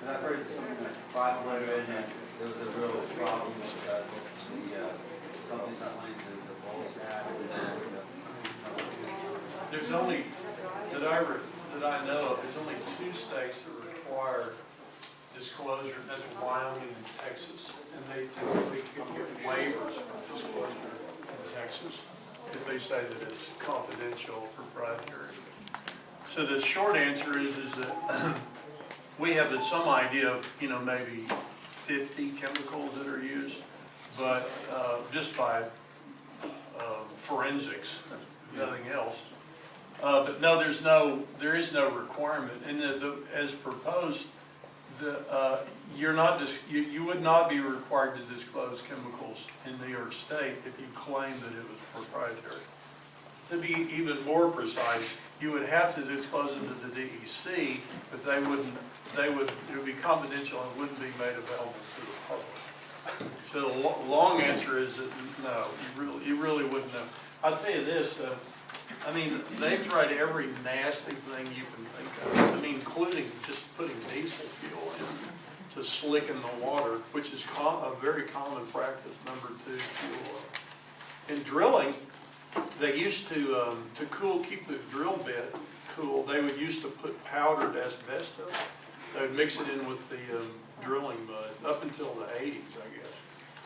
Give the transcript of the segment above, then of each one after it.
I've heard something like 500, and there was a real problem with the companies not wanting to bulls that. There's only, that I know of, there's only 2 states that require disclosure, and that's Wyoming and Texas. And they typically can get waivers from disclosure in Texas if they say that it's confidential, proprietary. So the short answer is that we have some idea of, maybe 50 chemicals that are used, but just by forensics, nothing else. But no, there is no requirement, and as proposed, you would not be required to disclose chemicals in New York State if you claim that it was proprietary. To be even more precise, you would have to disclose them to the DEC, but it would be confidential and wouldn't be made available to the public. So the long answer is that no, you really wouldn't know. I'll tell you this, they've tried every nasty thing you can think of. Including just putting diesel fuel in to slicken the water, which is a very common practice, #2 fuel oil. In drilling, they used to keep the drill bit cool, they would used to put powdered asbestos. They would mix it in with the drilling mud up until the 80s, I guess.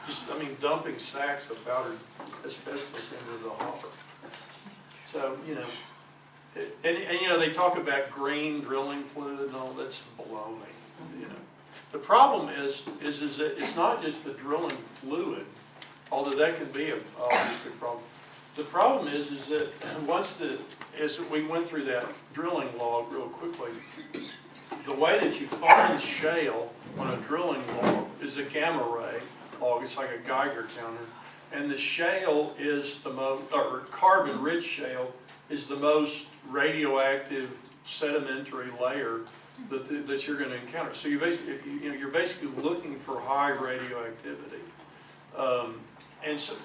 Just, dumping sacks of powdered asbestos into the hopper. So, they talk about Greene drilling fluid and all, that's baloney, The problem is that it's not just the drilling fluid, although that can be a big problem. The problem is that as we went through that drilling log real quickly, the way that you find shale on a drilling log is a gamma ray log. It's like a Geiger counter. And the shale is the most, or carbon-rich shale is the most radioactive sedimentary layer that you're going to encounter. So you're basically looking for high radioactivity. And so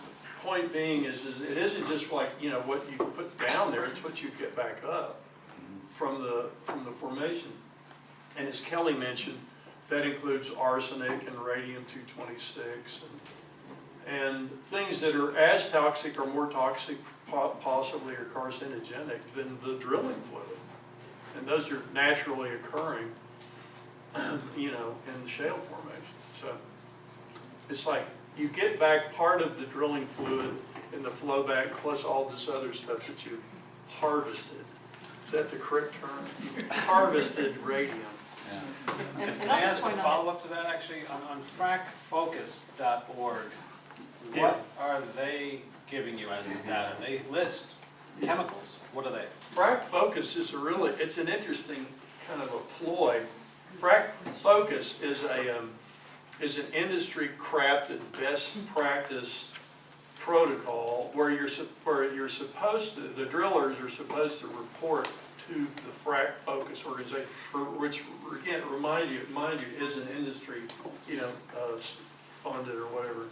point being is it isn't just like what you put down there; it's what you get back up from the formation. And as Kelly mentioned, that includes arsenic and radium-226 and things that are as toxic or more toxic, possibly, or carcinogenic than the drilling fluid. And those are naturally occurring, in the shale formation. So it's like you get back part of the drilling fluid in the flowback plus all this other stuff that you harvested. Is that the correct term? Harvested radium. Yeah. And can I ask a follow-up to that, actually? On fracfocus.org, what are they giving you as the data? They list chemicals. What are they? Frac Focus is it's an interesting kind of a ploy. Frac Focus is an industry-crafted best practice protocol where you're supposed to, the drillers are supposed to report to the Frac Focus organization, which again, mind you, is an industry, funded or whatever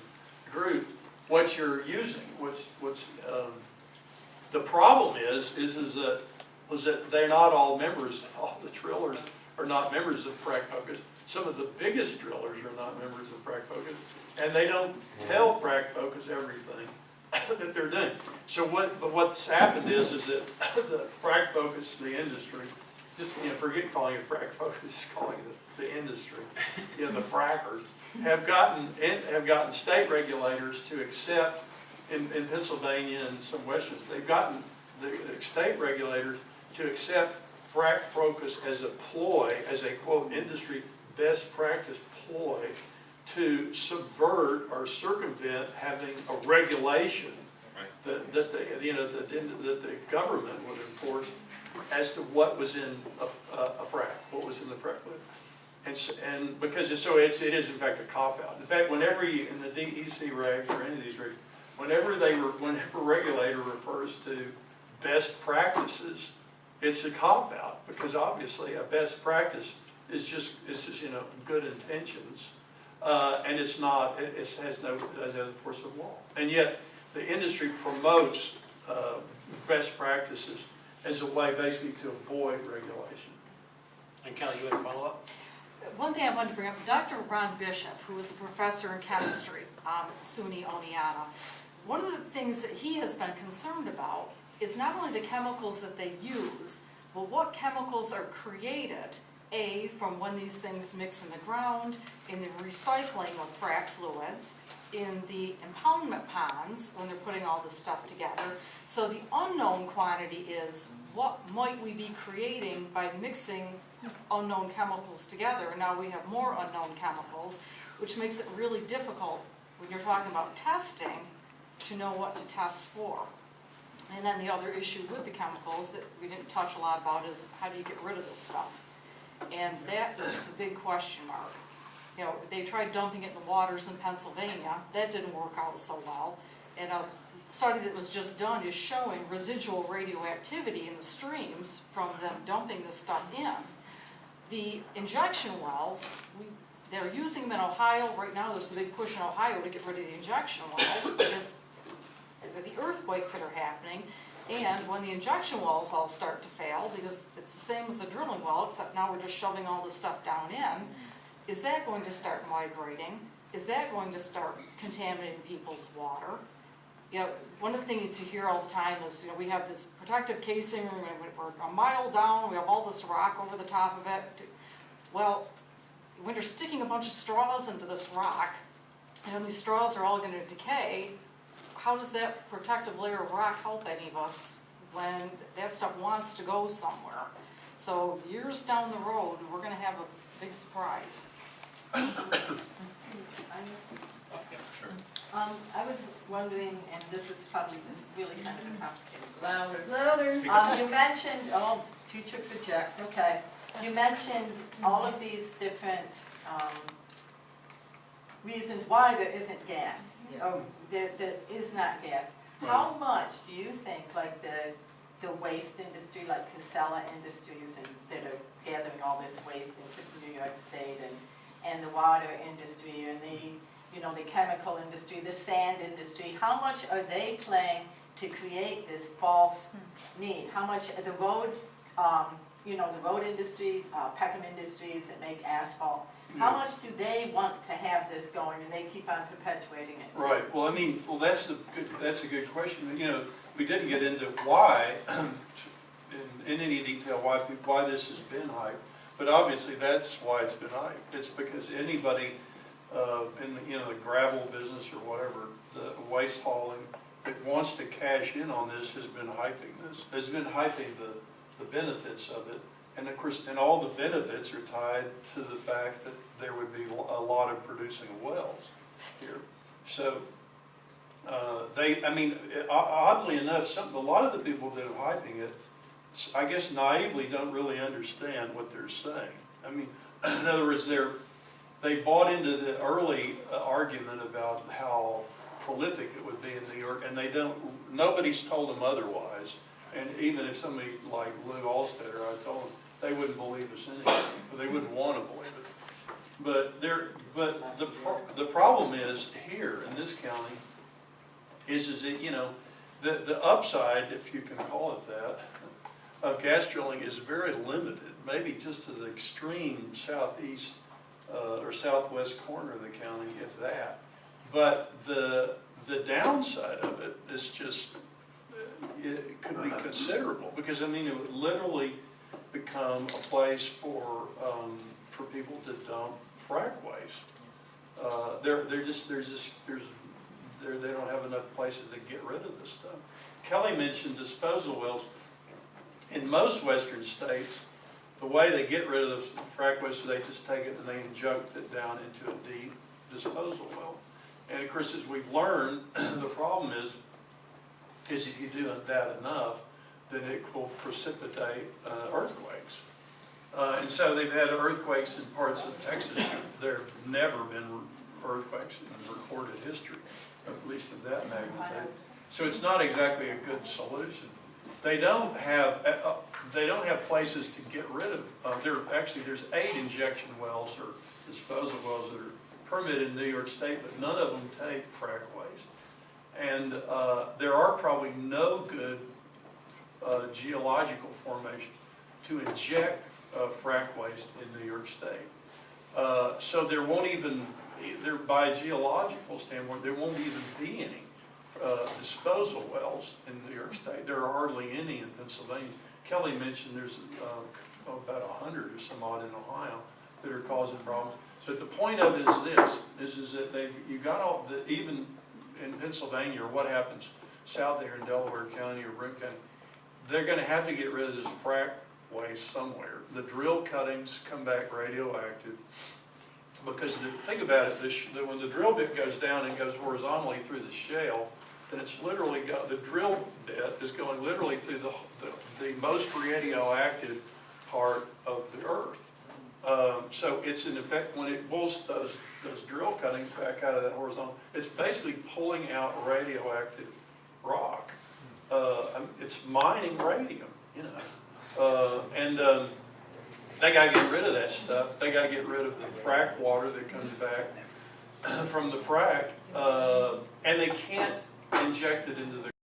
group. What you're using, the problem is that they're not all members. All the drillers are not members of Frac Focus. Some of the biggest drillers are not members of Frac Focus, and they don't tell Frac Focus everything that they're doing. So what's happened is that the Frac Focus, the industry, just forget calling it Frac Focus, just calling it the industry. The frackers have gotten state regulators to accept in Pennsylvania and some Western states. They've gotten the state regulators to accept Frac Focus as a ploy, as a quote industry best practice ploy to subvert or circumvent having a regulation that the government would enforce as to what was in a frac, what was in the frac fluid. And because it is in fact a cop-out. In fact, whenever in the DEC regs or any of these regs, whenever a regulator refers to best practices, it's a cop-out, because obviously a best practice is just good intentions, and it has no force of law. And yet the industry promotes best practices as a way basically to avoid regulation. And Kelly, you had a follow-up? One one thing I wanted to bring up, Dr. Ron Bishop, who was a professor in chemistry, SUNY Oneonta, one of the things that he has been concerned about is not only the chemicals that they use, but what chemicals are created, A, from when these things mix in the ground, in the recycling of frac fluids, in the impoundment ponds, when they're putting all this stuff together. So the unknown quantity is what might we be creating by mixing unknown chemicals together. Now we have more unknown chemicals, which makes it really difficult when you're talking about testing to know what to test for. And then the other issue with the chemicals that we didn't touch a lot about is how do you get rid of this stuff? And that is the big question mark. You know, they tried dumping it in the waters in Pennsylvania. That didn't work out so well. And a study that was just done is showing residual radioactivity in the streams from them dumping this stuff in. The injection wells, they're using them in Ohio. Right now there's a big push in Ohio to get rid of the injection wells because of the earthquakes that are happening. And when the injection wells all start to fail, because it's the same as a drilling well, except now we're just shoving all this stuff down in, is that going to start migrating? Is that going to start contaminating people's water? You know, one of the things you hear all the time is, you know, we have this protective casing, we're a mile down, we have all this rock over the top of it. Well, when you're sticking a bunch of straws into this rock, you know, these straws are all going to decay. How does that protective layer of rock help any of us when that stuff wants to go somewhere? So years down the road, we're going to have a big surprise. Sure. I was wondering, and this is really kind of a complicated. Louder. You mentioned, you took the check, okay. You mentioned all of these different reasons why there isn't gas. Oh, there is not gas. How much do you think, like the waste industry, like Casella Industries, and that are gathering all this waste into New York State, and the water industry, and the chemical industry, the sand industry, how much are they playing to create this false need? How much the road, the road industry, Peckham Industries that make asphalt, how much do they want to have this going, and they keep on perpetuating it? Right. Well, I mean, that's a good question. You know, we didn't get into why, in any detail, why this has been hyped, but obviously that's why it's been hyped. It's because anybody in the gravel business or whatever, the waste hauling that wants to cash in on this has been hyping this. Has been hyping the benefits of it. And of course, and all the benefits are tied to the fact that there would be a lot of producing wells here. So oddly enough, a lot of the people that are hyping it, I guess naively don't really understand what they're saying. I mean, in other words, they bought into the early argument about how prolific it would be in New York, and nobody's told them otherwise. And even if somebody like Lou Alstetter, I told them, they wouldn't believe us anyway, or they wouldn't want to believe it. But the problem is here in this county is that the upside, if you can call it that, of gas drilling is very limited, maybe just to the extreme southeast or southwest corner of the county, if that. But the downside of it is just, it could be considerable, because I mean it would literally become a place for people to dump frac waste. They don't have enough places to get rid of this stuff. Kelly mentioned disposal wells. In most western states, the way they get rid of the frac waste is they just take it and they inject it down into a deep disposal well. And of course, as we've learned, the problem is if you do that enough, then it will precipitate earthquakes. And so they've had earthquakes in parts of Texas. There have never been earthquakes in recorded history, at least of that magnitude. So it's not exactly a good solution. They don't have places to get rid of. There's 8 injection wells or disposal wells that are permitted in New York State, but none of them take frac waste. And there are probably no good geological formations to inject frac waste in New York State. So there won't even, by a geological standpoint, there won't even be any disposal wells in New York State. There are hardly any in Pennsylvania. Kelly mentioned there's about 100 or some odd in Ohio that are causing problems. But the point of it is that you got all the, even in Pennsylvania, or what happens south there in Delaware County or Broome County, they're going to have to get rid of this frack waste somewhere. The drill cuttings come back radioactive because think about it, when the drill bit goes down and goes horizontally through the shale, then it's literally the drill bit is going literally through the most radioactive part of the earth. So it's in effect, when it pulls those drill cuttings back out of that horizontal, it's basically pulling out radioactive rock. It's mining radium, you know. They got to get rid of that stuff. They got to get rid of the frack water that comes back from the frack, and they can't inject it into the